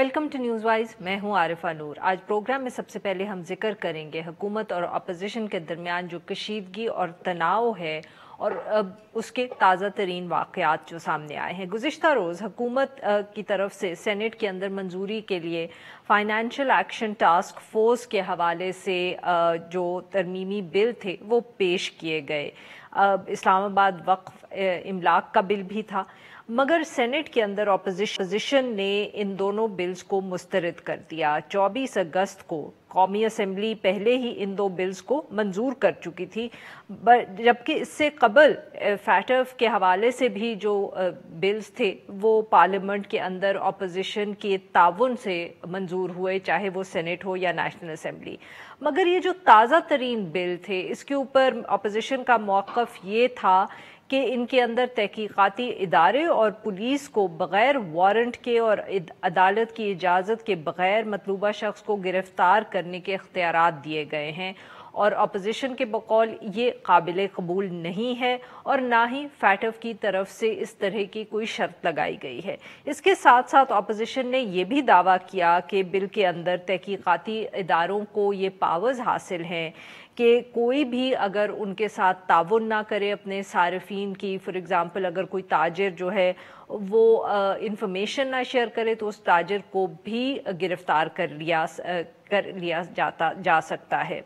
Welcome to news wise. मैं हूं आरिफा नूर। आज प्रोग्राम में सबसे पहले हम जिक्र करेंगे हुकूमत और अपोजिशन के दरमियान जो कशीदगी और तनाव है और उसके ताज़ा तरीन वाक़यात जो सामने आए हैं। गुज़िश्ता रोज़ हुकूमत की तरफ से सेनेट के अंदर मंजूरी के लिए फाइनेंशियल एक्शन टास्क फोर्स के हवाले से जो तरमीमी बिल थे वो पेश किए गए। इस्लामाबाद वक्फ इमलाक का बिल भी था, मगर सेनेट के अंदर अपोजिशन ने इन दोनों बिल्स को मुस्तरद कर दिया। 24 अगस्त को कौमी असम्बली पहले ही इन दो बिल्स को मंजूर कर चुकी थी, जबकि इससे कबल फैटफ के हवाले से भी जो बिल्स थे वो पार्लियामेंट के अंदर अपोजिशन के ताउन से मंजूर हुए, चाहे वो सेनेट हो या नेशनल असम्बली। मगर ये जो ताज़ा तरीन बिल थे इसके ऊपर अपोजिशन का मौक़िफ़ ये था कि इनके अंदर तहकीकाती इदारे और पुलिस को बग़ैर वारंट के और अदालत की इजाज़त के बग़ैर मतलूबा शख्स को गिरफ़्तार करने के इख्तियारात दिए गए हैं, और अपोजिशन के बकौल ये काबिल कबूल नहीं है और ना ही फैटफ की तरफ से इस तरह की कोई शर्त लगाई गई है। इसके साथ साथ अपोजिशन ने यह भी दावा किया कि बिल के अंदर तहकीकाती इदारों को ये पावर्स हासिल हैं कि कोई भी अगर उनके साथ ताउन ना करे अपने सारिफीन की, फॉर एग्ज़ाम्पल अगर कोई ताजिर जो है वो इंफॉर्मेशन ना शेयर करे तो उस ताजिर को भी गिरफ़्तार कर लिया जा सकता है।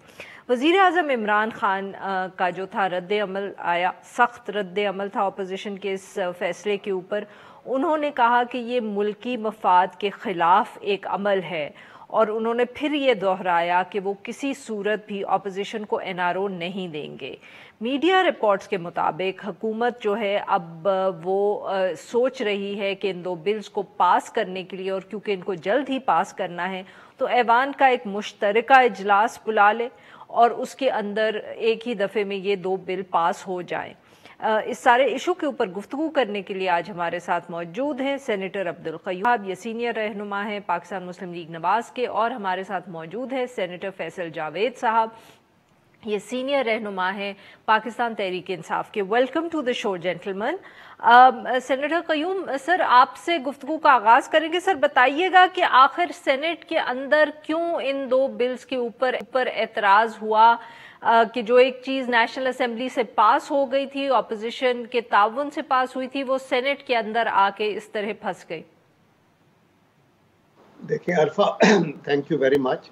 वज़ीर आज़म इमरान ख़ान का जो था रद्द अमल आया, सख्त रद्द अमल था अपोजिशन के इस फ़ैसले के ऊपर। उन्होंने कहा कि ये मुल्की मफाद के ख़िलाफ़ एक अमल है, और उन्होंने फिर ये दोहराया कि वो किसी सूरत भी अपोजिशन को NRO नहीं देंगे। मीडिया रिपोर्ट्स के मुताबिक हुकूमत जो है अब वो सोच रही है कि इन दो बिल्स को पास करने के लिए, और क्योंकि इनको जल्द ही पास करना है, तो ऐवान का एक मुश्तरका इजलास बुला ले और उसके अंदर एक ही दफ़े में ये दो बिल पास हो जाएं। इस सारे इशू के ऊपर गुफ्तगू करने के लिए आज हमारे साथ मौजूद हैं सेनेटर अब्दुल क़य्यूम। ये सीनियर रहनुमा हैं पाकिस्तान मुस्लिम लीग नवाज़ के, और हमारे साथ मौजूद है सेनेटर फैसल जावेद साहब, ये सीनियर रहनुमा हैं पाकिस्तान तहरीक इंसाफ के। Welcome to the show gentleman. Senator Qayyum sir, आपसे गुफ्तगू का आगाज़ करेंगे। सर बताइएगा कि आखिर सेनेट के अंदर क्यों इन दो बिल्स के ऊपर एतराज़ हुआ कि जो एक चीज़ नेशनल असम्बली से पास हो गई थी, अपोजिशन के ताउन से पास हुई थी, वो सेनेट के अंदर आके इस तरह फंस गई। देखिए अरफा, थैंक यू वेरी मच।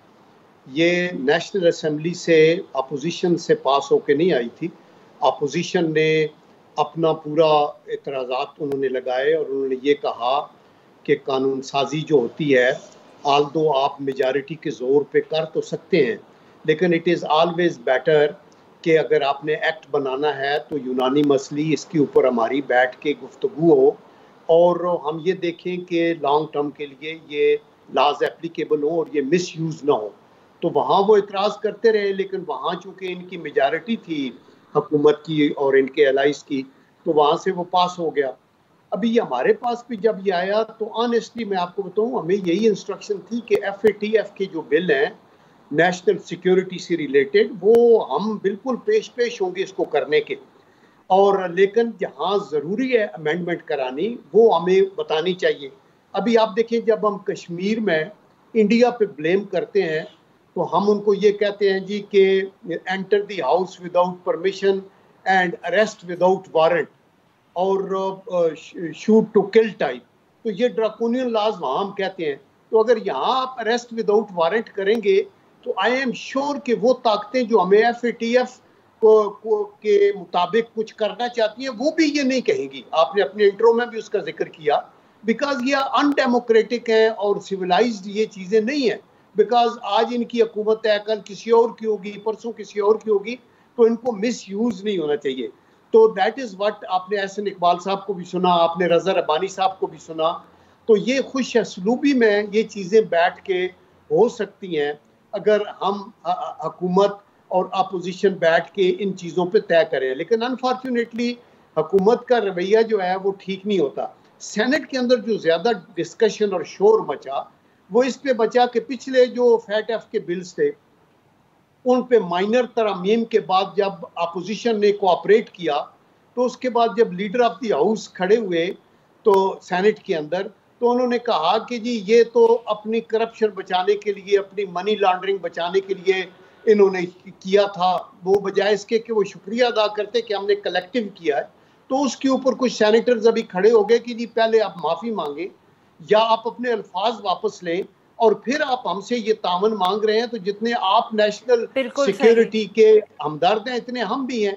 ये नेशनल असम्बली से अपोजिशन से पास होके नहीं आई थी। अपोजिशन ने अपना पूरा एतराज़ात उन्होंने लगाए और उन्होंने ये कहा कि कानून साजी जो होती है, आल्दो आप मेजॉरिटी के ज़ोर पे कर तो सकते हैं, लेकिन इट इज़ ऑलवेज़ बेटर कि अगर आपने एक्ट बनाना है तो यूनानी मसली इसके ऊपर हमारी बैठ के गुफ्तगू हो और हम ये देखें कि लॉन्ग टर्म के लिए ये लाज एप्लीकेबल हो और ये मिस यूज़ ना हो। तो वहाँ वो इतराज़ करते रहे, लेकिन वहाँ चूँकि इनकी मेजॉरिटी थी हुकूमत की और इनके एलाइज की, तो वहाँ से वो पास हो गया। अभी ये हमारे पास भी जब ये आया तो ऑनेस्टली मैं आपको बताऊँ, हमें यही इंस्ट्रक्शन थी कि FATF के जो बिल हैं नेशनल सिक्योरिटी से रिलेटेड, वो हम बिल्कुल पेश होंगे इसको करने के, और लेकिन जहाँ ज़रूरी है अमेंडमेंट करानी वो हमें बतानी चाहिए। अभी आप देखें, जब हम कश्मीर में इंडिया पे ब्लेम करते हैं तो हम उनको ये कहते हैं जी कि enter the house without permission and arrest without warrant और शूट टू किल टाइप, तो ये ड्रैकोनियन लॉज वहाँ हम कहते हैं। तो अगर यहाँ आप अरेस्ट विदाउट वारंट करेंगे तो आई एम श्योर कि वो ताकतें जो हमें FATF के मुताबिक कुछ करना चाहती हैं वो भी ये नहीं कहेंगी। आपने अपने इंट्रो में भी उसका जिक्र किया, बिकॉज ये अनडेमोक्रेटिक है और सिविलाइज्ड ये चीज़ें नहीं है। बिकॉज आज इनकी हुकूमत है, कल किसी और की होगी, परसों किसी और की होगी, तो इनको मिस यूज़ नहीं होना चाहिए। तो दैट इज़ व्हाट आपने एहसन इकबाल साहब को भी सुना, आपने रज़ा रब्बानी साहब को भी सुना। तो ये खुश असलूबी में ये चीज़ें बैठ के हो सकती हैं अगर हम हुकूमत और अपोजिशन बैठ के इन चीज़ों पे तय करें, लेकिन अनफॉर्चुनेटली हुकूमत का रवैया जो है वो ठीक नहीं होता। सेनेट के अंदर जो ज़्यादा डिस्कशन और शोर मचा वो इस पे बचा कि पिछले जो FATF के बिल्स थे उन पे माइनर तरमीम के बाद जब अपोजिशन ने कोऑपरेट किया, तो उसके बाद जब लीडर ऑफ द हाउस खड़े हुए तो सेनेट के अंदर, تو انہوں نے کہا کہ جی یہ تو اپنی کرپشن بچانے کے لیے, اپنی منی لانڈرنگ بچانے کے لیے انہوں نے کیا تھا, وہ بجائے اس کے کہ وہ شکریہ ادا کرتے کہ ہم نے کلیکٹیو کیا ہے. تو اس کے اوپر کچھ سینیٹرز ابھی کھڑے ہو گئے کہ جی پہلے آپ معافی مانگیں یا آپ اپنے الفاظ واپس لیں اور پھر آپ ہم سے یہ تعاون مانگ رہے ہیں. تو جتنے آپ نیشنل سیکیورٹی کے ہمدرد ہیں اتنے ہم بھی ہیں.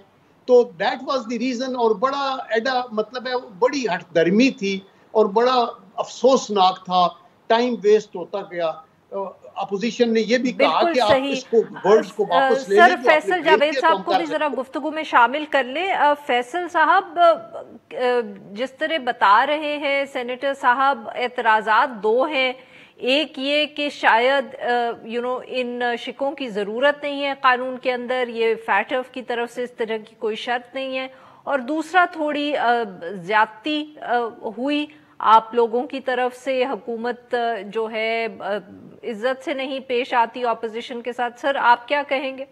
تو دیٹ واز دی ریزن, اور بڑا ایڈا مطلب ہے بڑی ہٹ درمی تھی اور بڑا افسوسناک تھا, ٹائم ویسٹ ہوتا گیا. اپوزیشن نے یہ بھی کہا کہ آپ اس کو ورڈز کو واپس لے لیں. سر فیصل جاوید صاحب کو بھی ذرا گفتگو میں شامل کر لیں. فیصل صاحب جس طرح بتا رہے ہیں سینیٹر صاحب, اعتراضات دو ہیں. ایک یہ کہ شاید ان شکوں کی ضرورت نہیں ہے قانون کے اندر, یہ فیٹف کی طرف سے اس طرح کی کوئی شرط نہیں ہے, اور دوسرا تھوڑی زیادتی ہوئی آپ لوگوں کی طرف سے, حکومت جو ہے عزت سے نہیں پیش آتی اپوزیشن کے ساتھ. سر آپ کیا کہیں گے؟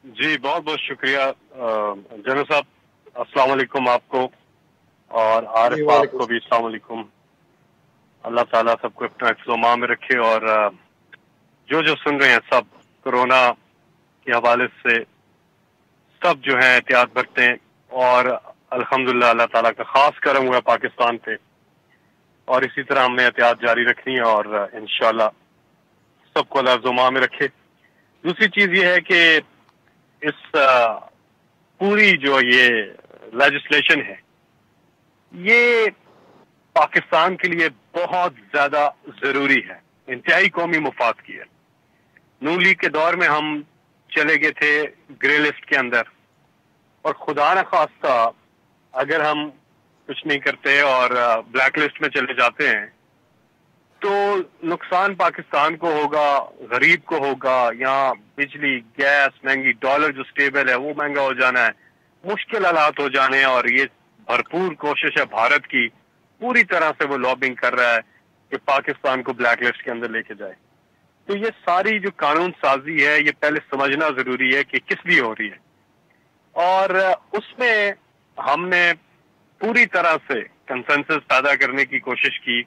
جی بہت بہت شکریہ جنرل صاحب. السلام علیکم آپ کو, اور عارف آپ کو بھی السلام علیکم. اللہ تعالیٰ سب کو اپنا حفظ و امان میں رکھے, اور جو سن رہے ہیں سب کورونا کے حوالے سے سب جو ہیں احتیاط برتیں, اور الحمدللہ اللہ تعالیٰ کا خاص کرم ہوا پاکستان پہ, اور اسی طرح ہم نے احتیاط جاری رکھنی ہے, اور انشاءاللہ سب کو اللہ حفظ و امان میں رکھے. دوسری چیز یہ ہے کہ اس پوری جو یہ لیجسلیشن ہے یہ پاکستان کے لیے بہت زیادہ ضروری ہے, انتہائی قومی مفاد کی ہے. نون لیگ کے دور میں ہم چلے گئے تھے گرے لسٹ کے اندر, اور خدا نہ خواستہ اگر ہم کچھ نہیں کرتے اور بلیک لسٹ میں چلے جاتے ہیں تو نقصان پاکستان کو ہوگا, غریب کو ہوگا. یہاں بجلی, گیس مہنگی, ڈالر جو سٹیبل ہے وہ مہنگا ہو جانا ہے, مشکل حالات ہو جانے ہیں. اور یہ بھرپور کوشش ہے بھارت کی, پوری طرح سے وہ لابنگ کر رہا ہے کہ پاکستان کو بلیک لسٹ کے اندر لے کے جائے. تو یہ ساری جو قانون سازی ہے یہ پہلے سمجھنا ضروری ہے کہ کس لیے ہو رہی ہے, اور اس میں ہم نے پوری طرح سے کنسنسس پیدا کرنے کی کوشش کی,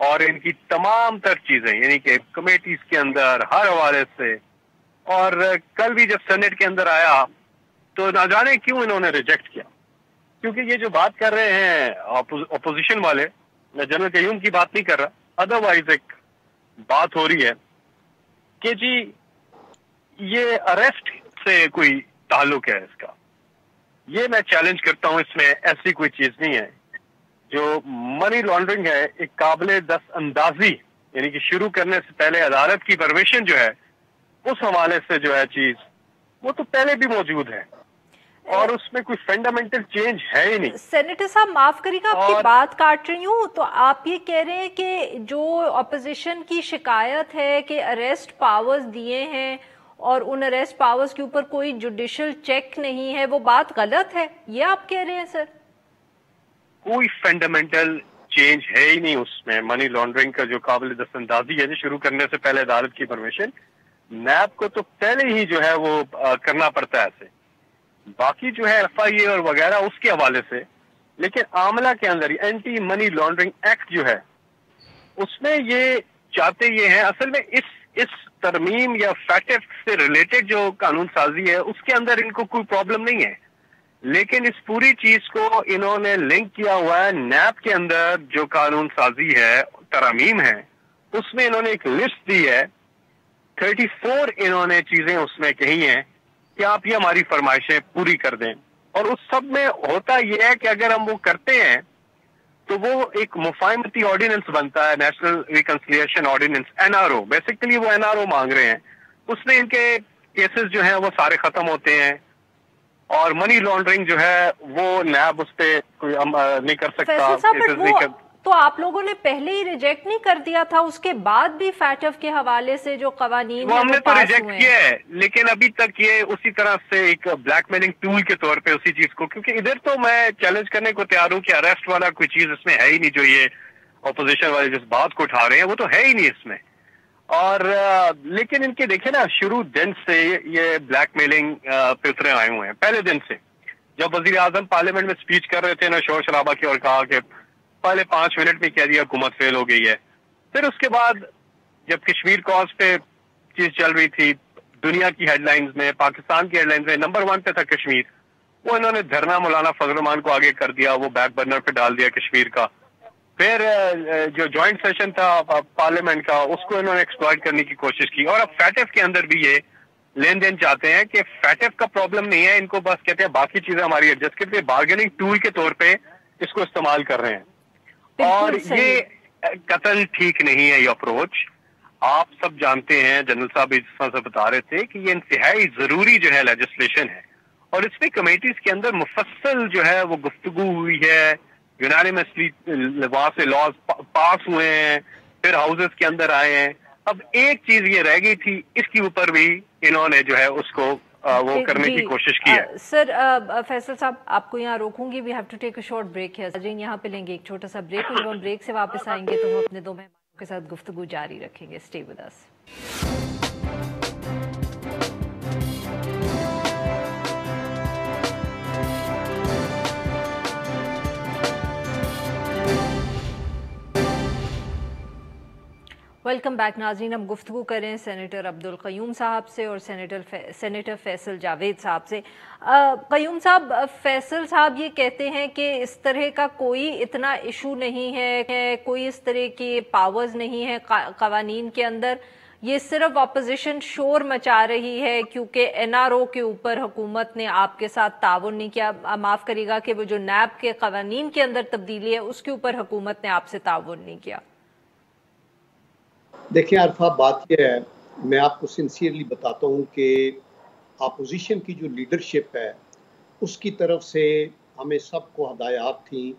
اور ان کی تمام تر چیزیں یعنی کہ کمیٹیز کے اندر ہر حوالے سے. اور کل بھی جب سینٹ کے اندر آیا تو نہ جانے کیوں انہوں نے ریجیکٹ کیا, کیونکہ یہ جو بات کر رہے ہیں اپوزیشن والے, میں جنرل قیوم کی بات نہیں کر رہا, ادروائز ایک بات ہو رہی ہے کہ جی یہ اریسٹ سے کوئی تعلق ہے اس کا. یہ میں چیلنج کرتا ہوں, اس میں ایسی کوئی چیز نہیں ہے. جو منی لانڈرنگ ہے ایک قابل دست اندازی, یعنی کہ شروع کرنے سے پہلے عدالت کی پرمیشن جو ہے اس حوالے سے جو ہے چیز وہ تو پہلے بھی موجود ہے, اور اس میں کوئی فنڈامنٹل چینج ہے ہی نہیں. سینیٹر صاحب معاف کریے گا آپ کی بات کاٹ رہی ہوں, تو آپ یہ کہہ رہے ہیں کہ جو اپوزیشن کی شکایت ہے کہ اریسٹ پاورز دیے ہیں اور ان اریسٹ پاورز کے اوپر کوئی جوڈیشل چیک نہیں ہے, وہ بات غلط ہے, یہ آپ کہہ رہے ہیں سر؟ کوئی فنڈامنٹل چینج ہے ہی نہیں اس میں. منی لانڈرنگ کا جو قابل دست اندازی ہے شروع کرنے سے پہلے عدالت کی پرمیشن, نیب کو تو پہلے ہی جو ہے وہ کرنا پڑتا ہے ایسے. باقی جو ہے ایف آئی اے اور وغیرہ اس کے حوالے سے, لیکن عاملہ کے اندر اینٹی منی لانڈرنگ ایکٹ جو ہے اس میں یہ چاہتے یہ ہیں, اصل میں اس ترمیم یا فیٹف سے ریلیٹڈ جو قانون سازی ہے اس کے اندر ان کو کوئی پرابلم نہیں ہے, لیکن اس پوری چیز کو انہوں نے لنک کیا ہوا ہے نیب کے اندر جو قانون سازی ہے, ترامیم ہے, اس میں انہوں نے ایک لسٹ دی ہے. 34 انہوں نے چیزیں اس میں کہی ہیں کہ آپ یہ ہماری فرمائشیں پوری کر دیں, اور اس سب میں ہوتا یہ ہے کہ اگر ہم وہ کرتے ہیں تو وہ ایک مفاہمتی آرڈیننس بنتا ہے, national reconciliation ordinance, NRO. Basically وہ NRO مانگ رہے ہیں, اس میں ان کے کیسز جو ہیں وہ سارے ختم ہوتے ہیں, اور منی لانڈرنگ جو ہے وہ نیب اس پہ کوئی نہیں کر سکتا. تو آپ لوگوں نے پہلے ہی ریجیکٹ نہیں کر دیا تھا, اس کے بعد بھی فیٹف کے حوالے سے جو قوانین وہ ہم نے تو ریجیکٹ کیا ہے, لیکن ابھی تک یہ اسی طرح سے ایک بلیک میلنگ ٹول کے طور پہ اسی چیز کو, کیونکہ ادھر تو میں چیلنج کرنے کو تیار ہوں کہ اریسٹ والا کوئی چیز اس میں ہے ہی نہیں, جو یہ اپوزیشن والے جس بات کو اٹھا رہے ہیں وہ تو ہے ہی نہیں اس میں. اور لیکن ان کے دیکھیں نا شروع دن سے یہ بلیک میلنگ پہ اترے آئے ہوئے ہیں, پہلے دن سے. جب وزیر اعظم پارلیمنٹ میں سپیچ کر رہے تھے نا شور شرابہ کی, اور کہا کہ پہلے 5 منٹ میں کہہ دیا حکومت فیل ہو گئی ہے. پھر اس کے بعد جب کشمیر کاز پہ چیز چل رہی تھی دنیا کی ہیڈ لائنز میں, پاکستان کی ہیڈ لائنز میں نمبر 1 پہ تھا کشمیر, وہ انہوں نے دھرنا مولانا فضل الرحمان کو آگے کر دیا, وہ بیک برنر پہ ڈال دیا کشمیر کا. پھر جو جوائنٹ سیشن تھا پارلیمنٹ کا اس کو انہوں نے ایکسپلائٹ کرنے کی کوشش کی. اور اب فیٹف کے اندر بھی یہ لین دین چاہتے ہیں کہ فیٹف کا پرابلم نہیں ہے, ان کو بس کہتے ہیں باقی چیزیں ہماری ایڈجسٹ کرتے ہیں, بارگیننگ ٹول کے طور پہ اس کو استعمال کر رہے ہیں. اور یہ قتل ٹھیک نہیں ہے یہ اپروچ. آپ سب جانتے ہیں, جنرل صاحب اس طرح سے بتا رہے تھے کہ یہ انتہائی ضروری جو ہے لیجسلیشن ہے, اور اس میں کمیٹیز کے اندر مفصل جو ہے وہ گفتگو ہوئی ہے, یونانیمسلی وہاں سے لاز پاس ہوئے ہیں, پھر ہاؤسز کے اندر آئے ہیں. اب ایک چیز یہ رہ گئی تھی, اس کے اوپر بھی انہوں نے جو ہے اس کو وہ کرنے کی کوشش کی ہے. سر فیصل صاحب آپ کو یہاں روکوں گی, we have to take a short break ہے. جی یہاں پہ لیں گے ایک چھوٹا سا بریک, جب ہم بریک سے واپس آئیں گے تو ہم اپنے 2 مہمانوں کے ساتھ گفتگو جاری رکھیں گے. Stay with us. Welcome back ناظرین. ہم گفتگو کریں سینیٹر عبدالقیوم صاحب سے اور سینیٹر فیصل جاوید صاحب سے. قیوم صاحب, فیصل صاحب یہ کہتے ہیں کہ اس طرح کا کوئی اتنا ایشو نہیں ہے, کوئی اس طرح کی پاورز نہیں ہے قوانین کے اندر, یہ صرف اپوزیشن شور مچا رہی ہے کیونکہ NRO کے اوپر حکومت نے آپ کے ساتھ تعاون نہیں کیا. معاف کریے گا کہ وہ جو نیب کے قوانین کے اندر تبدیلی ہے اس کے اوپر حکومت نے آپ سے تعاون نہیں کیا. دیکھیں عارفہ, بات یہ ہے, میں آپ کو سنسیئرلی بتاتا ہوں کہ اپوزیشن کی جو لیڈرشپ ہے اس کی طرف سے ہمیں سب کو ہدایات تھیں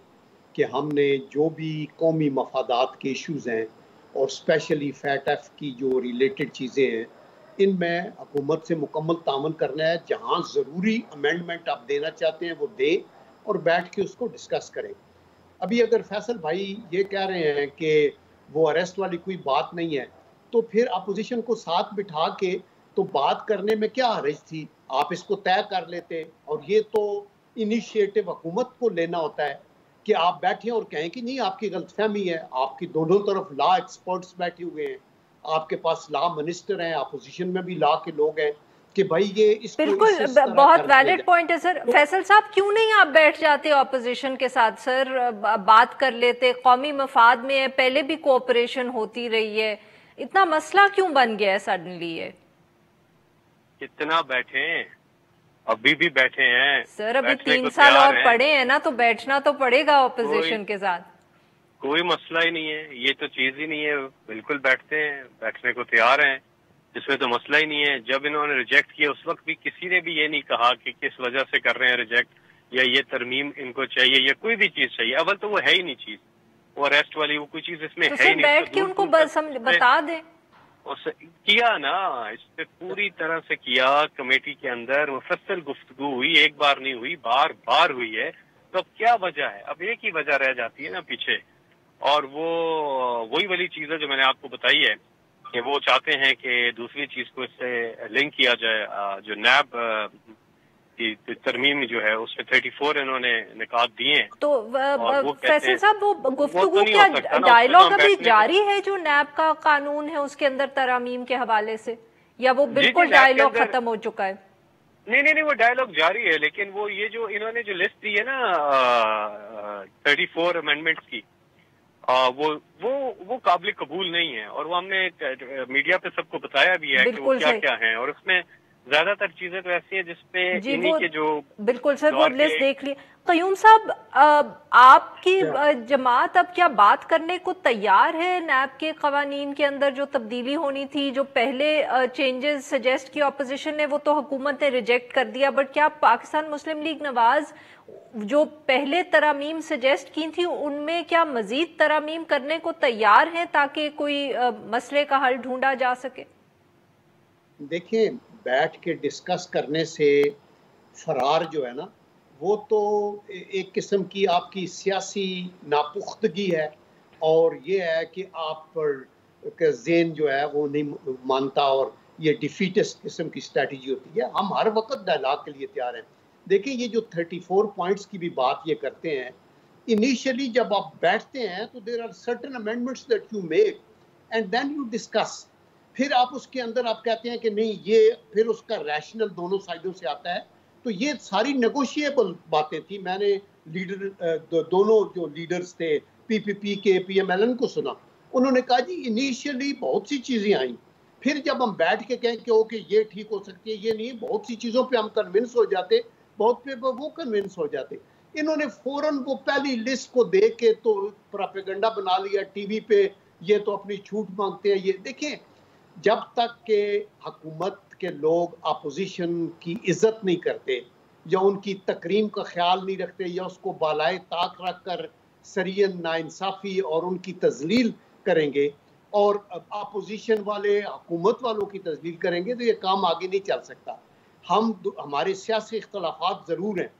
کہ ہم نے جو بھی قومی مفادات کے ایشوز ہیں اور اسپیشلی فیٹ ایف کی جو ریلیٹڈ چیزیں ہیں ان میں حکومت سے مکمل تعاون کرنا ہے. جہاں ضروری امینڈمنٹ آپ دینا چاہتے ہیں وہ دیں اور بیٹھ کے اس کو ڈسکس کریں. ابھی اگر فیصل بھائی یہ کہہ رہے ہیں کہ وہ اریسٹ والی کوئی بات نہیں ہے تو پھر اپوزیشن کو ساتھ بٹھا کے تو بات کرنے میں کیا حرج تھی, آپ اس کو طے کر لیتے. اور یہ تو انیشیٹو حکومت کو لینا ہوتا ہے کہ آپ بیٹھیں اور کہیں کہ نہیں آپ کی غلط فہمی ہے. آپ کی دونوں طرف لا ایکسپرٹس بیٹھے ہوئے ہیں, آپ کے پاس لا منسٹر ہیں, اپوزیشن میں بھی لا کے لوگ ہیں کہ بھائی یہ اس کو بالکل بہت ویلڈ پوائنٹ ہے سر. فیصل صاحب کیوں نہیں آپ بیٹھ جاتے اپوزیشن کے ساتھ سر, بات کر لیتے, قومی مفاد میں ہے, پہلے بھی کوآپریشن ہوتی رہی ہے, اتنا مسئلہ کیوں بن گیا ہے سڈنلی یہ؟ کتنا بیٹھے ہیں, ابھی بھی بیٹھے ہیں سر, ابھی 3 سال اور پڑے ہیں نا, تو بیٹھنا تو پڑے گا اپوزیشن کے ساتھ. کوئی مسئلہ ہی نہیں ہے, یہ تو چیز ہی نہیں ہے, بالکل بیٹھتے ہیں, بیٹھنے کو تیار ہیں, اس میں تو مسئلہ ہی نہیں ہے. جب انہوں نے ریجیکٹ کیا اس وقت بھی کسی نے بھی یہ نہیں کہا کہ کس وجہ سے کر رہے ہیں ریجیکٹ, یا یہ ترمیم ان کو چاہیے یا کوئی بھی چیز چاہیے. اول تو وہ ہے ہی نہیں چیز, وہ اریسٹ والی وہ کوئی چیز اس میں ہے ہی نہیں. بیٹھ کے ان کو بتا دیں. کیا نا, اس پہ پوری طرح سے کیا, کمیٹی کے اندر مفصل گفتگو ہوئی, ایک بار نہیں ہوئی, بار بار ہوئی ہے. تو اب کیا وجہ ہے؟ اب ایک ہی وجہ رہ جاتی ہے نا پیچھے, اور وہ وہی والی چیز ہے جو میں نے آپ کو بتائی ہے کہ وہ چاہتے ہیں کہ دوسری چیز کو اس سے لنک کیا جائے. جو نیب کی ترمیم جو ہے اس میں 34 انہوں نے نکات دیے ہیں. تو فیصل صاحب وہ گفتگو کیا ڈائیلاگ ابھی جاری ہے جو نیب کا قانون ہے اس کے اندر ترامیم کے حوالے سے, یا وہ بالکل ڈائیلاگ ختم ہو چکا ہے؟ نہیں, وہ ڈائیلاگ جاری ہے, لیکن وہ یہ جو انہوں نے جو لسٹ دی ہے نا 34 امینڈمنٹس کی, وہ قابل قبول نہیں ہے. اور وہ ہم نے میڈیا پہ سب کو بتایا بھی ہے کہ وہ کیا کیا ہیں, اور اس میں زیادہ تر چیزیں تو ایسی ہیں جس پہ انہی کے جو بالکل سر وہ لسٹ دیکھ لی. قیوم صاحب, آپ کی جماعت اب کیا بات کرنے کو تیار ہے نیب کے قوانین کے اندر جو تبدیلی ہونی تھی, جو پہلے چینجز سجیسٹ کی اپوزیشن نے, وہ تو حکومت نے ریجیکٹ کر دیا, بٹ کیا پاکستان مسلم لیگ نواز جو پہلے ترامیم سجیسٹ کی تھی ان میں کیا مزید ترامیم کرنے کو تیار ہیں تاکہ کوئی مسئلے کا حل ڈھونڈا جا سکے؟ دیکھیں, بیٹھ کے ڈسکس کرنے سے فرار جو ہے نا وہ تو ایک قسم کی آپ کی سیاسی ناپختگی ہے, اور یہ ہے کہ آپ پر ذہن جو ہے وہ نہیں مانتا, اور یہ ڈیفیٹسٹ قسم کی اسٹریٹجی ہوتی ہے. ہم ہر وقت ڈائیلاگ کے لیے تیار ہیں. دیکھیں, یہ جو 34 پوائنٹس کی بھی بات یہ کرتے ہیں initially जब आप बैठते हैं तो there are certain amendments that you make and then you discuss, फिर आप उसके अंदर आप कहते हैं कि नहीं ये, फिर उसका रैशनल दोनों साइडों से आता है। तो ये सारी नेगोशिएबल बातें थी। मैंने दोनों जो लीडर्स थे पीपीपी के, पीएमएलएन को सुना, उन्होंने कहा जी इनिशियली बहुत सी चीज़ें आई, फिर जब हम बैठ के कहें कि ओके ये ठीक हो सकती है, ये नहीं, बहुत सी चीज़ों पे हम कन्विंस हो जाते, बहुत पे वो कन्विंस हो जाते। इन्होंने फौरन वो पहली लिस्ट को देख के तो प्रोपेगेंडा बना लिया टीवी पे, ये तो अपनी छूट मांगते हैं। ये देखें, जब तक के हुकूमत के लोग अपोजिशन की इज्जत नहीं करते या उनकी तकरीम का ख्याल नहीं रखते या उसको बालाए ताक रख कर सरियन नाइंसाफ़ी और उनकी तजलील करेंगे और अपोजिशन वाले हुकूमत वालों की तजलील करेंगे, तो ये काम आगे नहीं चल सकता। हमारे सियासी इख्तलाफात ज़रूर हैं,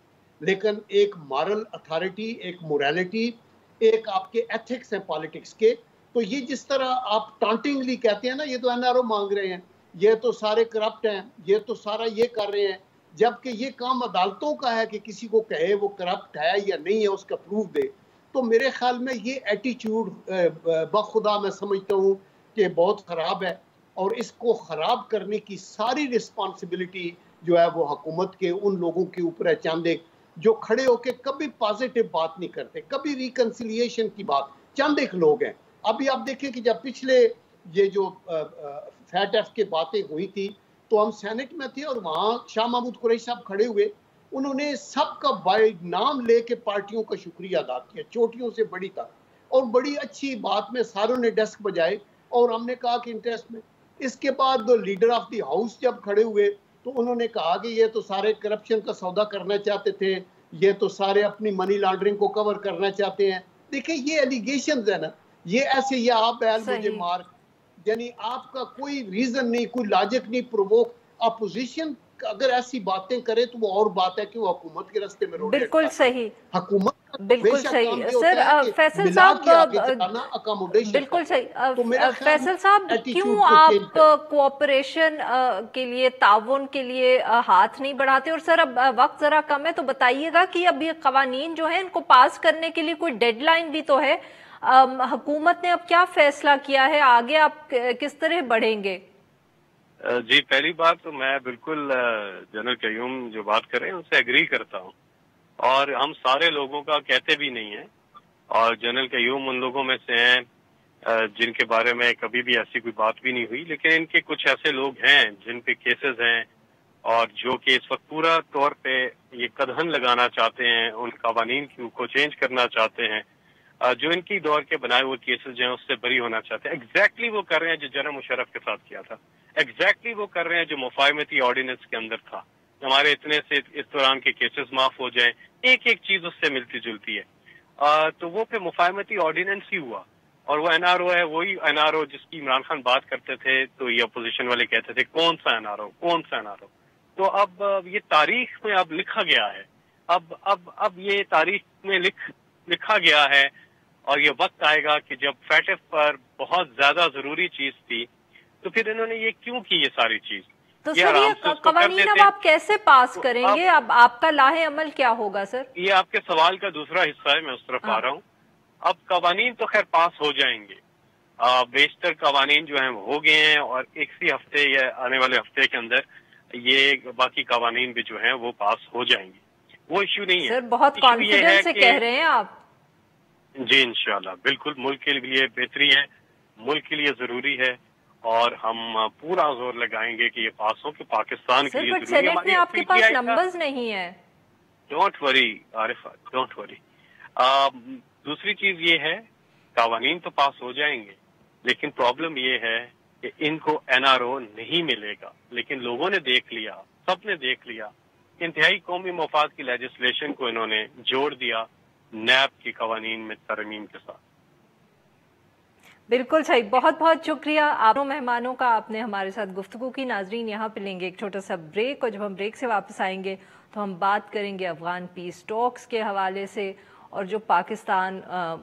लेकिन एक मॉरल अथॉरिटी, एक मोरालिटी, एक आपके एथिक्स हैं पॉलिटिक्स के। तो ये जिस तरह आप टांटिंगली कहते हैं ना, ये तो एनआरओ मांग रहे हैं, ये तो सारे करप्ट हैं, ये तो सारा ये कर रहे हैं, जबकि ये काम अदालतों का है कि किसी को कहे वो करप्ट है या नहीं है, उसका प्रूफ दे। तो मेरे ख्याल में ये एटीट्यूड बखुदा मैं समझता हूँ कि बहुत ख़राब है, और इसको ख़राब करने की सारी रिस्पॉन्सिबिलिटी जो है वो हुकूमत के उन लोगों के ऊपर है, चंद जो खड़े होके कभी पॉजिटिव बात नहीं करते, कभी रिकन्सिलिएशन की बात, चंद एक लोग हैं। अभी आप देखें कि जब पिछले ये जो फैट एफ के बातें हुई थी तो हम सेनेट में थे और वहाँ शाह महमूद कुरैशी साहब खड़े हुए, उन्होंने सबका बाय नाम लेके पार्टियों का शुक्रिया अदा किया, चोटियों से बड़ी तक, और बड़ी अच्छी बात में सारों ने डेस्क बजाए और हमने कहा कि इंटरेस्ट में। इसके बाद लीडर ऑफ द हाउस जब खड़े हुए तो उन्होंने कहा कि ये तो सारे करप्शन का सौदा करना चाहते थे, ये तो सारे अपनी मनी लॉन्ड्रिंग को कवर करना चाहते हैं। देखिए ये एलिगेशंस है ना, ये ऐसे ये आप बैल मुझे मार, यानी आपका कोई रीजन नहीं, कोई लॉजिक नहीं, प्रोवोक। अपोजिशन अगर ऐसी बातें करे तो वो और बात है कि वो हुकूमत के रास्ते में रोड बिल्कुल सही, हुकूमत बिल्कुल सही सर। फैसल साहब बिल्कुल सही। फैसल साहब, क्यों आप कोऑपरेशन के लिए, ताउन के लिए हाथ नहीं बढ़ाते? और सर अब वक्त जरा कम है, तो बताइएगा कि अब ये कवानीन जो है इनको पास करने के लिए कोई डेडलाइन भी तो है। हुकूमत ने अब क्या फैसला किया है, आगे आप किस तरह बढ़ेंगे? जी, पहली बात तो मैं बिल्कुल जनरल कयूम जो बात कर रहे हैं उनसे एग्री करता हूँ, और हम सारे लोगों का कहते भी नहीं है, और जनरल कयूम उन लोगों में से हैं जिनके बारे में कभी भी ऐसी कोई बात भी नहीं हुई। लेकिन इनके कुछ ऐसे लोग हैं जिन पे केसेस हैं और जो कि इस वक्त पूरा तौर पे ये कदहन लगाना चाहते हैं, उन कवानीन को चेंज करना चाहते हैं, जो इनकी दौर के बनाए हुए केसेस जो हैं उससे बरी होना चाहते हैं। एग्जैक्टली वो कर रहे हैं जो जनरल मुशर्रफ के साथ किया था, एग्जैक्टली वो कर रहे हैं जो मुफाहमती ऑर्डिनेंस के अंदर था। हमारे इतने से इस दौरान के केसेस माफ हो जाएं, एक एक चीज उससे मिलती जुलती है। तो वो फिर मुफाहमती ऑर्डिनेंस ही हुआ, और वो एनआरओ है, वही एनआरओ जिसकी इमरान खान बात करते थे तो ये अपोजिशन वाले कहते थे कौन सा एनआरओ, कौन सा एनआरओ। तो अब ये तारीख में अब लिखा गया है, अब ये तारीख में लिखा गया है, और ये वक्त आएगा कि जब फैटफ पर बहुत ज्यादा जरूरी चीज थी तो फिर इन्होंने ये क्यों की ये सारी चीज। तो सर ये कवानीन अब आप कैसे पास करेंगे, अब आपका लाहे अमल क्या होगा सर? ये आपके सवाल का दूसरा हिस्सा है, मैं उस तरफ आ रहा हूँ। अब कवानीन तो खैर पास हो जाएंगे, बेशतर कवानीन जो है हो गए हैं, और एक सी हफ्ते या आने वाले हफ्ते के अंदर ये बाकी कवानीन भी जो है वो पास हो जाएंगे, वो इश्यू नहीं है। सर बहुत कॉन्फिडेंस से कह रहे हैं आप? जी इंशाल्लाह, बिल्कुल मुल्क के लिए बेहतरी है, मुल्क के लिए जरूरी है, और हम पूरा जोर लगाएंगे कि ये पास हो, कि पाकिस्तान के लिए जरूरी है। सेनेट में आपके पास नंबर्स नहीं है। Don't worry Arifa, don't worry. दूसरी चीज ये है, कवानीन तो पास हो जाएंगे, लेकिन प्रॉब्लम ये है कि इनको एनआरओ नहीं मिलेगा। लेकिन लोगों ने देख लिया, सबने देख लिया, इंतहाई कौमी मफाद की लेजिस्लेशन को इन्होंने जोड़ दिया नैब की कवानीन में तरमीम के साथ। बिल्कुल सही, बहुत बहुत शुक्रिया आप मेहमानों का, आपने हमारे साथ गुफ्तगू की। नाजरीन यहाँ पे लेंगे एक छोटा सा ब्रेक, और जब हम ब्रेक से वापस आएंगे तो हम बात करेंगे अफगान पीस टॉक्स के हवाले से, और जो पाकिस्तान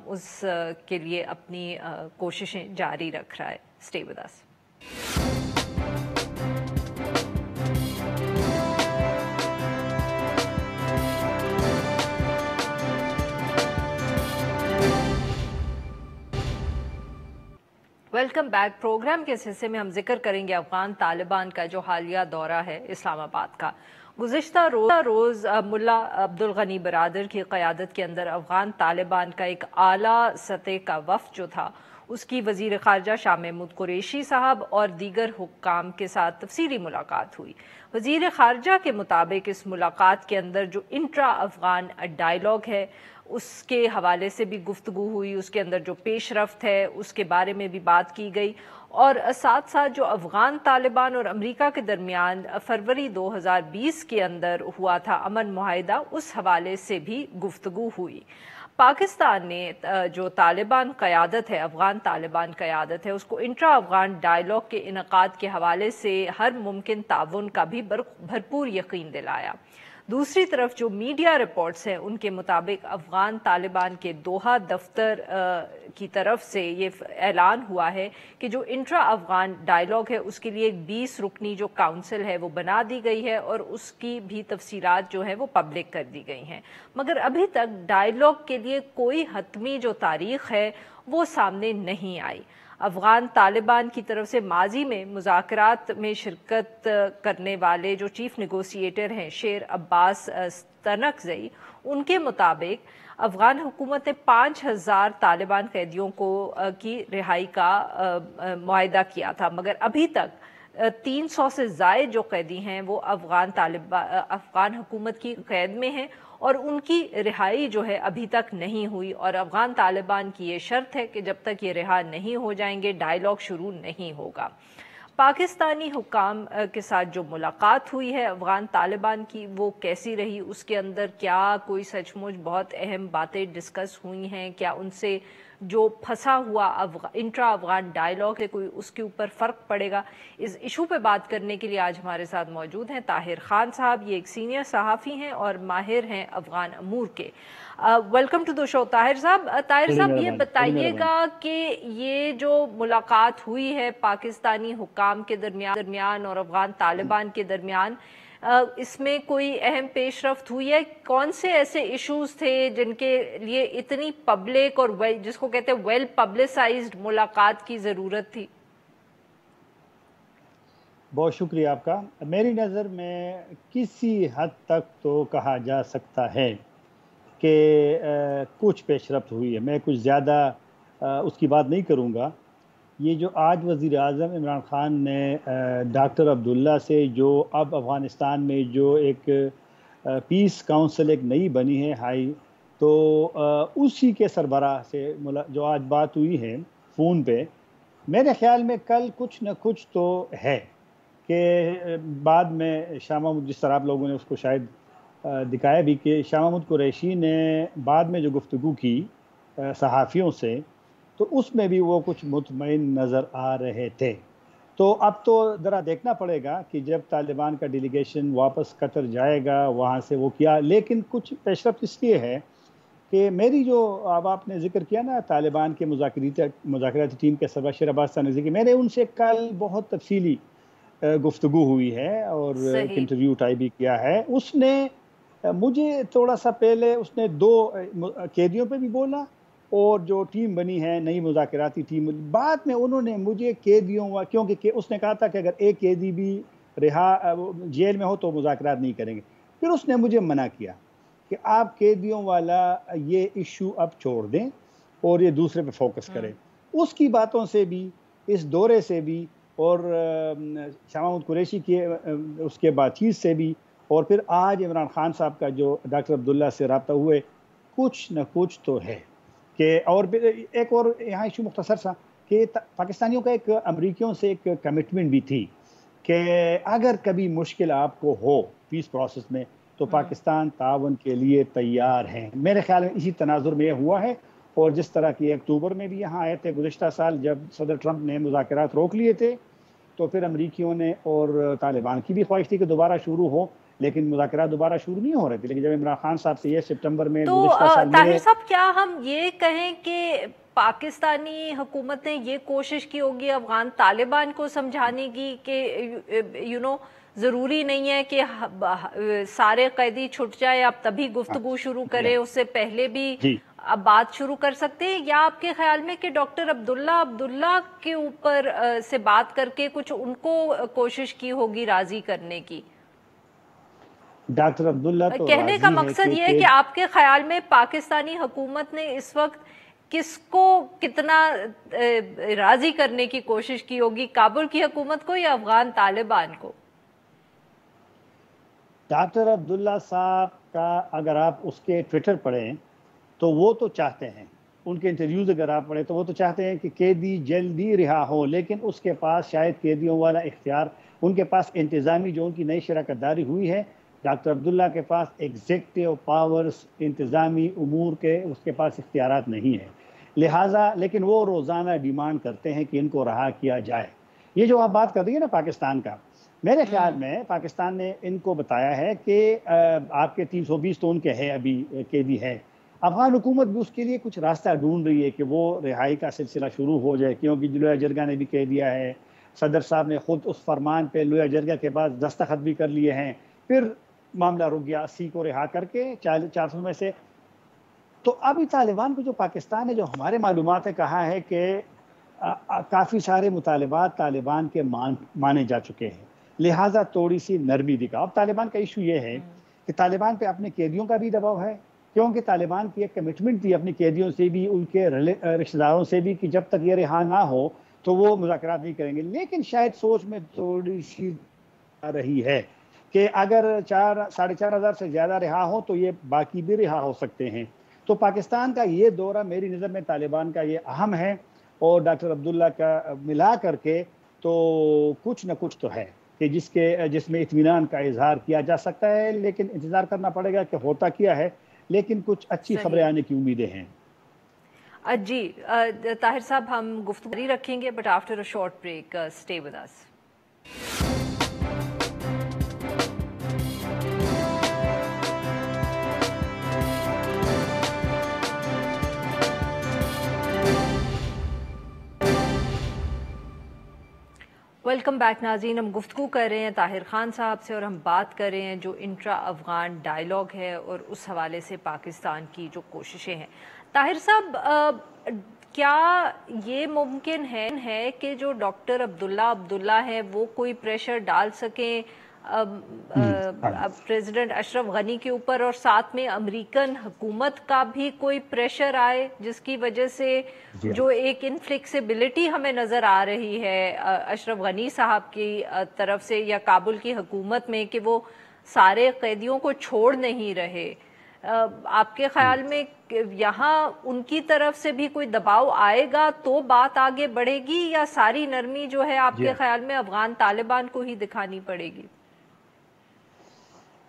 उस के लिए अपनी कोशिशें जारी रख रहा है। Stay with us. Welcome back. Programme के इस हिस्से में हम जिक्र करेंगे अफगान तालिबान का जो हालिया दौरा है इस्लामाबाद का। गुज़िश्ता रोज़ मुल्ला अब्दुल गनी बरादर की क़यादत के अंदर अफगान तालिबान का एक आला सतह का वफ़द जो था उसकी वज़ीर ख़ारजा शाह महमूद कुरैशी साहब और दीगर हुक्काम के साथ तफसीली मुलाकात हुई। वज़ीर ख़ारजा के मुताबिक इस मुलाकात के अंदर जो इंट्रा अफ़गान डायलॉग है उसके हवाले से भी गुफ्तगू हुई, उसके अंदर जो पेशरफ्त है उसके बारे में भी बात की गई, और साथ साथ जो अफ़गान तालिबान और अमेरिका के दरमियान फरवरी 2020 के अंदर हुआ था अमन मुआहिदा, उस हवाले से भी गुफ्तगू हुई। पाकिस्तान ने जो तालिबान क़यादत है, अफ़गान तालिबान क़यादत है, उसको इंट्रा अफ़गान डायलॉग के इनक़ाद के हवाले से हर मुमकिन ताउन का भी भरपूर यकीन दिलाया। दूसरी तरफ जो मीडिया रिपोर्ट्स हैं उनके मुताबिक अफ़गान तालिबान के दोहा दफ्तर की तरफ से ये ऐलान हुआ है कि जो इंट्रा अफ़गान डायलॉग है उसके लिए एक 20 रुकनी जो काउंसिल है वो बना दी गई है और उसकी भी तफसीलात जो है वो पब्लिक कर दी गई हैं, मगर अभी तक डायलॉग के लिए कोई हतमी जो तारीख़ है वो सामने नहीं आई। अफ़गान तालिबान की तरफ से माजी में मुज़ाकरात में शिरकत करने वाले जो चीफ़ नेगोशिएटर हैं शेर अब्बास तनकज़ई, उनके मुताबिक अफ़गान हुकूमत ने 5000 तालिबान कैदियों को की रिहाई का मुआहिदा किया था, मगर अभी तक 300 से ज़ायद जो कैदी हैं वो अफ़गान हुकूमत की कैद में हैं और उनकी रिहाई जो है अभी तक नहीं हुई, और अफ़गान तालिबान की ये शर्त है कि जब तक ये रिहा नहीं हो जाएंगे डायलॉग शुरू नहीं होगा। पाकिस्तानी हुक्काम के साथ जो मुलाकात हुई है अफ़गान तालिबान की वो कैसी रही, उसके अंदर क्या कोई सचमुच बहुत अहम बातें डिस्कस हुई हैं, क्या उनसे जो फंसा हुआ इंट्रा अफ़गान डायलॉग है कोई उसके ऊपर फ़र्क पड़ेगा, इस इशू पे बात करने के लिए आज हमारे साथ मौजूद हैं ताहिर खान साहब। ये एक सीनियर सहाफ़ी हैं और माहिर हैं अफ़गान अमूर के। Welcome to the show Tahir साहब। ताहिर साहब ये बताइएगा कि ये जो मुलाकात हुई है पाकिस्तानी हुक्काम के दरमियान और अफ़गान तालिबान के दरमियान, इसमें कोई अहम पेशरफ्त हुई है? कौन से ऐसे इश्यूज थे जिनके लिए इतनी पब्लिक और जिसको कहते हैं वेल पब्लिसाइज्ड मुलाकात की ज़रूरत थी? बहुत शुक्रिया आपका। मेरी नज़र में किसी हद तक तो कहा जा सकता है कि कुछ पेशरफ्त हुई है। मैं कुछ ज़्यादा उसकी बात नहीं करूँगा। ये जो आज वज़ीर आज़म इमरान ख़ान ने डॉक्टर अब्दुल्ला से जो अब अफ़गानिस्तान में जो एक पीस काउंसिल एक नई बनी है हाई, तो उसी के सरबराह से जो आज बात हुई है फ़ोन पे, मेरे ख़्याल में कल कुछ न कुछ तो है कि बाद में शाह महमूद, जिस तरह आप लोगों ने उसको शायद दिखाया भी कि शाह महमूद कुरैशी ने बाद में जो गुफ्तगू की सहाफ़ियों से, तो उसमें भी वो कुछ मुतमईन नज़र आ रहे थे। तो अब तो ज़रा देखना पड़ेगा कि जब तालिबान का डेलीगेशन वापस कतर जाएगा वहाँ से वो क्या, लेकिन कुछ पेशरफ्त इसलिए है कि मेरी जो अब आपने जिक्र किया ना तालिबान के मुज़ाकराती टीम के सरबराह शेर अब्बास तनकज़ई की, मैंने उनसे कल बहुत तफसीली गुफ्तगू हुई है और एक इंटरव्यू टाइप भी किया है। उसने मुझे थोड़ा सा पहले उसने 2 कैदियों पे भी बोला और जो टीम बनी है नई मुज़ाकराती टीम, बाद में उन्होंने मुझे कैदियों, क्योंकि उसने कहा था कि अगर एक कैदी भी रिहा जेल में हो तो मुज़ाकरात नहीं करेंगे। फिर उसने मुझे मना किया कि आप कैदियों वाला ये इशू अब छोड़ दें और ये दूसरे पे फोकस करें। उसकी बातों से भी, इस दौरे से भी और शाह महमूद कुरैशी के उसके बातचीत से भी, और फिर आज इमरान ख़ान साहब का जो डॉक्टर अब्दुल्ला से रब्ता हुए, कुछ न कुछ तो है कि। और एक और यहाँ इशू मुख्तसर सा कि पाकिस्तानियों का एक अमरीकियों से एक कमिटमेंट भी थी कि अगर कभी मुश्किल आपको हो पीस प्रोसेस में तो पाकिस्तान तावन के लिए तैयार हैं। मेरे ख्याल में इसी तनाजुर में हुआ है, और जिस तरह की अक्टूबर में भी यहाँ आए थे गुज़िश्ता साल जब सदर ट्रंप ने मुज़ाकरात रोक लिए थे, तो फिर अमरीकियों ने और तालिबान की भी ख्वाहिश थी कि दोबारा शुरू हो, लेकिन मुज़ाकरात दोबारा शुरू नहीं हो रहे थे। लेकिन जब इमरान खान साहब से ये सितंबर में तो ताहिर साहब, क्या हम ये कहें कि पाकिस्तानी हुकूमत ने ये कोशिश की होगी अफगान तालिबान को समझाने की कि ज़रूरी नहीं है कि सारे कैदी छुट जाए, अब तभी गुफ्तगू शुरू करें, उससे पहले भी अब बात शुरू कर सकते हैं, या आपके ख्याल में कि डॉक्टर अब्दुल्ला के ऊपर से बात करके कुछ उनको कोशिश की होगी राजी करने की? डॉक्टर अब्दुल्ला तो कहने का मकसद ये है कि आपके ख्याल में पाकिस्तानी हुकूमत ने इस वक्त किसको कितना राजी करने की कोशिश की होगी, काबुल की हुकूमत को या अफगान तालिबान को? डॉक्टर अब्दुल्ला साहब का अगर आप उसके ट्विटर पढ़ें तो वो तो चाहते हैं, उनके इंटरव्यूज़ अगर आप पढ़ें तो वो तो चाहते हैं कि कैदी जल्दी रिहा हो, लेकिन उसके पास शायद कैदियों वाला इख्तियार, उनके पास इंतज़ामी जो उनकी नई शराकतदारी हुई है, डॉक्टर अब्दुल्ला के पास एग्जेक्टिव पावर्स, इंतज़ामी उमूर के उसके पास इख्तियारात नहीं है, लिहाजा लेकिन वो रोज़ाना डिमांड करते हैं कि इनको रहा किया जाए। ये जो आप बात कर रही है ना पाकिस्तान का, मेरे ख्याल में पाकिस्तान ने इनको बताया है कि आपके 320 तो उनके हैं अभी कैदी है, अफगान हुकूमत भी उसके लिए कुछ रास्ता ढूंढ रही है कि वो रिहाई का सिलसिला शुरू हो जाए, क्योंकि लोया जरगा ने भी कह दिया है, सदर साहब ने खुद उस फरमान पे लोया जरगा के बाद दस्तखत भी कर लिए हैं, फिर मामला रुक गया 80 को रिहा करके 400 में से। तो अभी तालिबान को जो पाकिस्तान ने जो हमारे मालूमात है कहा है कि काफ़ी सारे मुतालबात तालिबान के माने जा चुके हैं, लिहाजा थोड़ी सी नरमी दिखा। अब तालिबान का इशू ये है कि तालिबान पे अपने कैदियों का भी दबाव है, क्योंकि तालिबान की एक कमिटमेंट थी अपनी कैदियों से भी, उनके रिश्तेदारों से भी, कि जब तक ये रिहा ना हो तो वो मुज़ाकरात नहीं करेंगे। लेकिन शायद सोच में थोड़ी सी आ रही है कि अगर 4,500 से ज़्यादा रिहा हो तो ये बाकी भी रिहा हो सकते हैं। तो पाकिस्तान का ये दौरा मेरी नज़र में तालिबान का ये अहम है, और डॉक्टर अब्दुल्ला का मिला करके तो कुछ न कुछ तो है कि जिसमें इत्मीनान का इजहार किया जा सकता है, लेकिन इंतज़ार करना पड़ेगा कि होता क्या है, लेकिन कुछ अच्छी खबरें आने की उम्मीदें हैं। जी ताहिर साहब, हम गुफ्तगू जारी रखेंगे, but after a short break, stay with us. Welcome back नाज़रीन, हम गुफ्तगू कर रहे हैं ताहिर खान साहब से, और हम बात कर रहे हैं जो इंट्रा अफगान डायलॉग है और उस हवाले से पाकिस्तान की जो कोशिशें हैं। ताहिर साहब, क्या ये मुमकिन है कि जो डॉक्टर अब्दुल्ला है वो कोई प्रेशर डाल सकें प्रेसिडेंट अशरफ गनी के ऊपर, और साथ में अमेरिकन हुकूमत का भी कोई प्रेशर आए, जिसकी वजह से जो एक इनफ्लेक्सिबिलिटी हमें नज़र आ रही है अशरफ गनी साहब की तरफ से या काबुल की हुकूमत में, कि वो सारे कैदियों को छोड़ नहीं रहे? आपके ख्याल में यहाँ उनकी तरफ से भी कोई दबाव आएगा तो बात आगे बढ़ेगी, या सारी नरमी जो है आपके ख्याल में अफगान तालिबान को ही दिखानी पड़ेगी?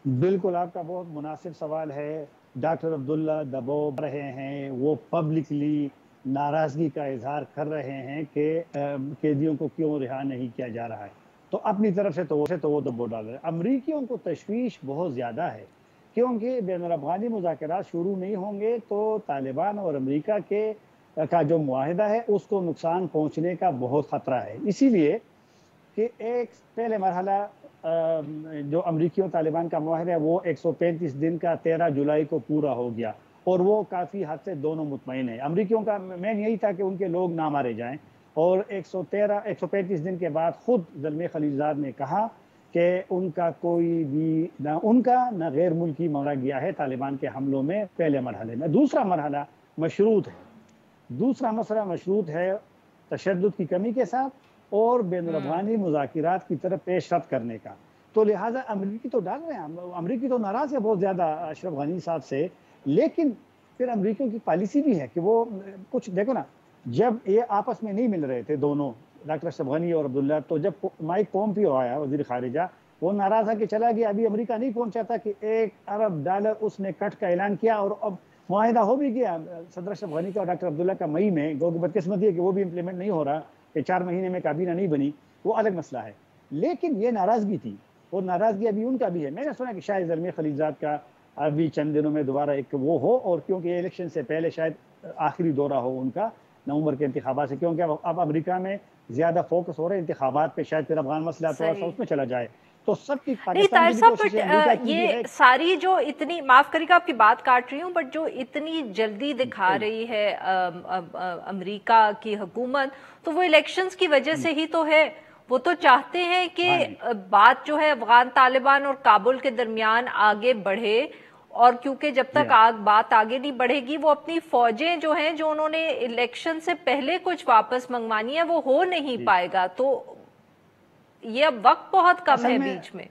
बिल्कुल, आपका बहुत मुनासिब सवाल है। डॉक्टर अब्दुल्ला दबाव रहे हैं, वो पब्लिकली नाराज़गी का इजहार कर रहे हैं कि कैदियों को क्यों रिहा नहीं किया जा रहा है, तो अपनी तरफ से तो वो दबाव डाल रहे हैं। अमरीकियों को तशवीश बहुत ज़्यादा है, क्योंकि बैनुल-अफ़गानी मुज़ाकरात शुरू नहीं होंगे तो तालिबान और अमेरिका का जो मुआहिदा है उसको नुकसान पहुँचने का बहुत ख़तरा है। इसीलिए कि एक पहले मरहला जो अमरीकियों तालिबान का मुआहिदा है वो 135 दिन का 13 जुलाई को पूरा हो गया, और वो काफ़ी हद से दोनों मुतमईन है। अमरीकियों का मेन यही था कि उनके लोग ना मारे जाएं, और 135 दिन के बाद खुद ज़ल्मे खलीलज़ाद ने कहा कि उनका कोई भी ना गैर मुल्की मारा गया है तालिबान के हमलों में पहले मरहले में। दूसरा मरहला मशरूत है, दूसरा मसला मशरूत है तशद्दुद की कमी के साथ और बैनुल-अफ़गानी मुज़ाकिरात की तरफ पेशरफ्त करने का। तो लिहाजा अमरीकी तो डाल रहे हैं, अमरीकी तो नाराज़ है बहुत ज़्यादा अशरफ गनी साहब से, लेकिन फिर अमरीकियों की पॉलिसी भी है कि वो कुछ देखो ना, जब ये आपस में नहीं मिल रहे थे दोनों, डॉक्टर अशरफ गनी और अब्दुल्ला, तो जब माइक पोम्पियो आया वज़ीर ख़ारिजा, वो नाराज़ है कि चला गया, अभी अमेरिका नहीं पहुँचा था कि $1 अरब उसने कट का ऐलान किया, और अब मुआहिदा हो भी गया सदर अशरफ गनी का और डॉक्टर अब्दुल्ला का मई में। गो की बदकिस्मती है कि वो भी इम्प्लीमेंट नहीं हो रहा, कि 4 महीने में काबीना नहीं बनी, वो अलग मसला है। लेकिन ये नाराज़गी थी, और नाराज़गी अभी उनका भी है। मैंने सुना कि शायद ज़ल्मे खलीलज़ाद का अभी चंद दिनों में दोबारा एक वो हो, और क्योंकि ये इलेक्शन से पहले शायद आखिरी दौरा हो उनका नवंबर के इंतखाबात से, क्योंकि अब अमेरिका में ज़्यादा फोकस हो रहा है इंतखाबात पे, शायद फिर अफगान मसला थोड़ा सा उसमें चला जाए। تو سب کی نہیں طاہر صاحب بٹ یہ ساری جو اتنی معاف کریے گا آپ کی بات کاٹ رہی ہوں بٹ جو اتنی جلدی دکھا رہی ہے امریکہ کی حکومت تو وہ الیکشنز کی وجہ سے ہی تو ہے. وہ تو چاہتے ہیں کہ بات جو ہے افغان طالبان اور کابل کے درمیان آگے بڑھے اور کیونکہ جب تک بات آگے نہیں بڑھے گی وہ اپنی فوجیں جو ہیں جو انہوں نے الیکشن سے پہلے کچھ واپس منگوانی ہے وہ ہو نہیں پائے گا. تو یہ اب وقت بہت کم ہے بیچ میں.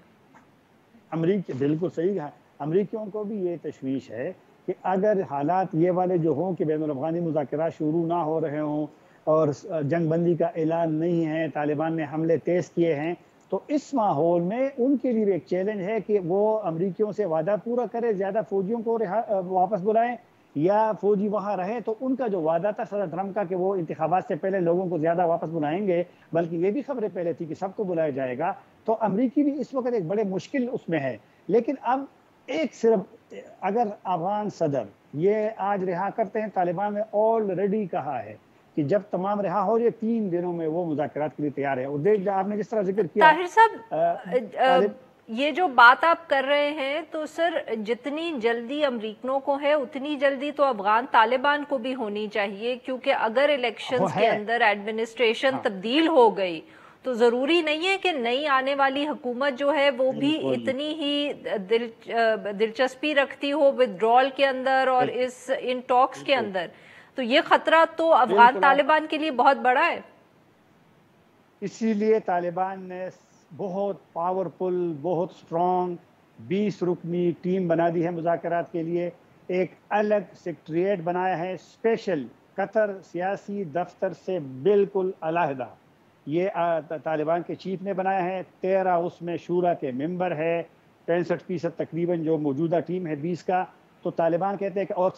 بالکل صحیح ہے. امریکیوں کو بھی یہ تشویش ہے کہ اگر حالات یہ والے جو ہوں کہ بین الافغانی مذاکرات شروع نہ ہو رہے ہوں اور جنگ بندی کا اعلان نہیں ہے, طالبان نے حملے تیز کیے ہیں, تو اس ماحول میں ان کے لیے ایک چیلنج ہے کہ وہ امریکیوں سے وعدہ پورا کرے, زیادہ فوجیوں کو واپس بلائیں, یا فوجی وہاں رہے. تو ان کا جو وعدہ تھا صدر ٹرمپ کا کہ وہ انتخابات سے پہلے لوگوں کو زیادہ واپس بلائیں گے, بلکہ یہ بھی خبریں پہلے تھی کہ سب کو بلایا جائے گا, تو امریکی بھی اس وقت ایک بڑے مشکل اس میں ہے. لیکن اب ایک صرف اگر افغان صدر یہ آج رہا کرتے ہیں, طالبان نے آلریڈی کہا ہے کہ جب تمام رہا ہو جائے 3 دنوں میں وہ مذاکرات کے لیے تیار ہے. اور دیکھ آپ نے جس طرح ذکر کیا طاہر صاحب یہ جو بات آپ کر رہے ہیں تو سر جتنی جلدی امریکنوں کو ہے اتنی جلدی تو افغان طالبان کو بھی ہونی چاہیے, کیونکہ اگر الیکشنز کے اندر ایڈمنسٹریشن تبدیل ہو گئی تو ضروری نہیں ہے کہ نئی آنے والی حکومت جو ہے وہ بھی اتنی ہی دلچسپی رکھتی ہو ودڈرال کے اندر اور ان ٹاکس کے اندر. تو یہ خطرہ تو افغان طالبان کے لیے بہت بڑا ہے. اسی لیے طالبان نے بہت پاورفل, بہت سٹرونگ 20 رکنی ٹیم بنا دی ہے مذاکرات کے لیے. ایک الگ سیکریٹریٹ بنایا ہے اسپیشل قطر سیاسی دفتر سے بالکل علیحدہ. یہ طالبان کے چیف نے بنایا ہے. 13 اس میں شورا کے ممبر ہے, 65% تقریباً جو موجودہ ٹیم ہے 20 کا. تو طالبان کہتے ہیں کہ اور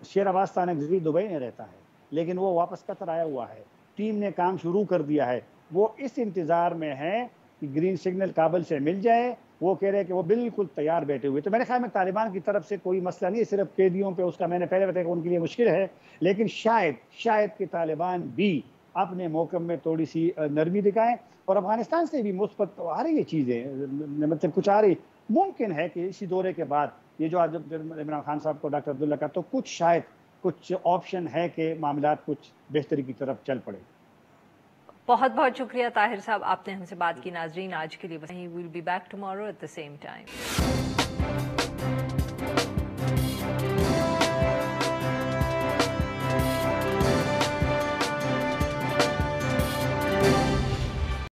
شیر عباس تانگزی دبئی میں رہتا ہے لیکن وہ واپس قطر آیا ہوا ہے. ٹیم نے کام شروع کر دیا ہے. وہ اس انتظار میں ہے کہ گرین سگنل کابل سے مل جائے. وہ کہہ رہے ہیں کہ وہ بالکل تیار بیٹھے ہوئے. تو میرے خیال میں طالبان کی طرف سے کوئی مسئلہ نہیں ہے, صرف قیدیوں پہ اس کا میں نے پہلے بتایا کہ ان کے لیے مشکل ہے. لیکن شاید کہ طالبان بھی اپنے موقف میں تھوڑی سی نرمی دکھائیں اور افغانستان سے بھی مثبت آ رہی یہ چیزیں, مطلب کچھ آ رہی. ممکن ہے کہ اسی دورے کے بعد یہ جو آج عمران خان صاحب کو ڈاکٹر عبداللہ کا, تو کچھ آپشن ہے کہ معاملات کچھ بہتری کی طرف چل پڑے. بہت بہت شکریہ طاہر صاحب, آپ نے ہم سے بات کی. ناظرین آج کے لیے بس یہیں. We'll be back tomorrow at the same time.